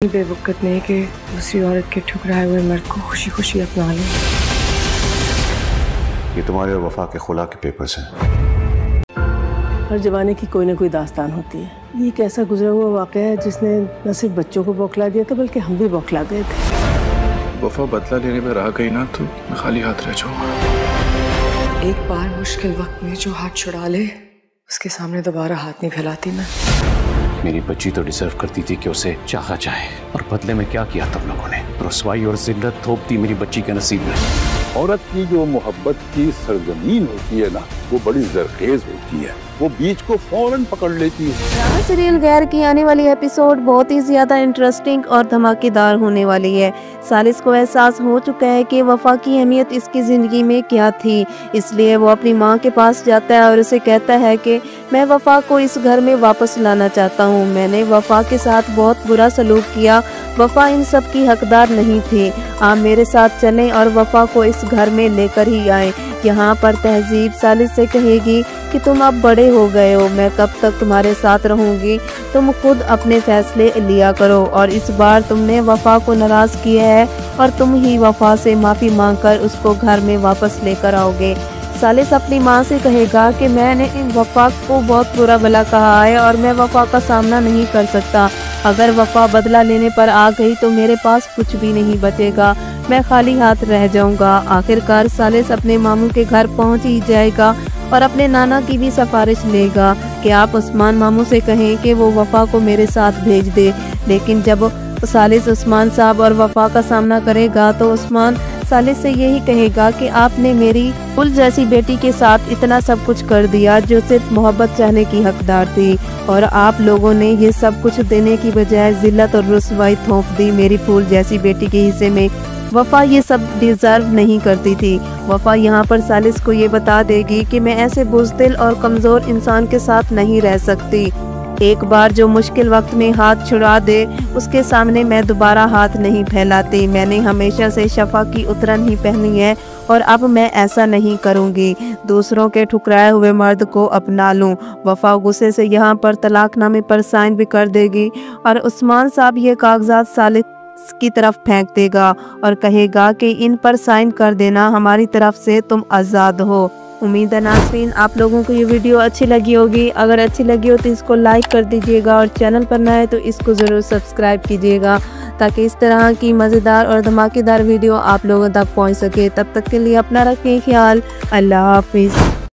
बेवकूफ़ नहीं कि दूसरी औरत के ठुकराए हुए मर्द को खुशी खुशी अपना लें। ये तुम्हारे और वफा के खुला के पेपर्स हैं। हर जमाने की कोई ना कोई दास्तान होती है। ये एक ऐसा गुजरा हुआ वाक़या है जिसने न सिर्फ बच्चों को बौखला दिया था बल्कि हम भी बौखला गए थे। वफा बदला लेने में रह गई ना तो मैं खाली हाथ रह जाऊंगा। एक बार मुश्किल वक्त में जो हाथ छुड़ा ले उसके सामने दोबारा हाथ नहीं फैलाती मैं। मेरी बच्ची तो डिजर्व करती थी कि उसे चाहा जाए, और बदले में क्या किया तुम लोगों ने? रुसवाई और जिल्लत थोप दी मेरी बच्ची के नसीब में। औरत की जो मोहब्बत की सरजमीन होती है ना, वो बड़ी जरखेज होती है, वो बीच को फौरन पकड़ लेती है। राह सीरियल गैर की आने वाली एपिसोड बहुत ही ज्यादा इंटरेस्टिंग और धमाकेदार होने वाली है। सालिस को एहसास हो चुका है कि वफा की अहमियत इसकी जिंदगी में क्या थी, इसलिए वो अपनी माँ के पास जाता है और उसे कहता है कि मैं वफा को इस घर में वापस लाना चाहता हूँ। मैंने वफा के साथ बहुत बुरा सलूक किया, वफा इन सब की हकदार नहीं थी। आप मेरे साथ चलें और वफा को इस घर में लेकर ही आए। यहाँ पर तहजीब सालिस से कहेगी कि तुम अब बड़े हो गए हो, मैं कब तक तुम्हारे साथ रहूंगी, तुम खुद अपने फैसले लिया करो। और इस बार तुमने वफा को नाराज किया है और तुम ही वफा से माफ़ी मांगकर उसको घर में वापस लेकर आओगे। सालिस अपनी माँ से कहेगा कि मैंने इन वफा को बहुत बुरा भला कहा है और मैं वफा का सामना नहीं कर सकता। अगर वफा बदला लेने पर आ गई तो मेरे पास कुछ भी नहीं बचेगा, मैं खाली हाथ रह जाऊंगा। आखिरकार सालिस अपने मामू के घर पहुंच ही जाएगा और अपने नाना की भी सिफारिश लेगा कि आप उस्मान मामू से कहें कि वो वफा को मेरे साथ भेज दे। लेकिन जब सालिस उस्मान साहब और वफा का सामना करेगा तो उस्मान सालिस से यही कहेगा कि आपने मेरी फूल जैसी बेटी के साथ इतना सब कुछ कर दिया जो सिर्फ मोहब्बत चाहने की हकदार थी, और आप लोगों ने ये सब कुछ देने की बजाय जिल्लत और रुसवाई थोप दी मेरी फूल जैसी बेटी के हिस्से में। वफा ये सब डिजर्व नहीं करती थी। वफा यहाँ पर सालिस को ये बता देगी कि मैं ऐसे बुज़दिल और कमज़ोर इंसान के साथ नहीं रह सकती। एक बार जो मुश्किल वक्त में हाथ छुड़ा दे उसके सामने मैं दोबारा हाथ नहीं फैलाती। मैंने हमेशा से शफा की उतरन ही पहनी है और अब मैं ऐसा नहीं करूँगी। दूसरों के ठुकराए हुए मर्द को अपना लूँ। वफा गुस्से से यहाँ पर तलाकनामे पर साइन भी कर देगी और उस्मान साहब ये कागजात सालिस की तरफ फेंक देगा और कहेगा कि इन पर साइन कर देना, हमारी तरफ से तुम आज़ाद हो। उम्मीद है नाज़रीन आप लोगों को ये वीडियो अच्छी लगी होगी। अगर अच्छी लगी हो तो इसको लाइक कर दीजिएगा और चैनल पर नए तो इसको ज़रूर सब्सक्राइब कीजिएगा ताकि इस तरह की मज़ेदार और धमाकेदार वीडियो आप लोगों तक पहुंच सके। तब तक के लिए अपना रखें ख्याल। अल्लाह हाफिज़।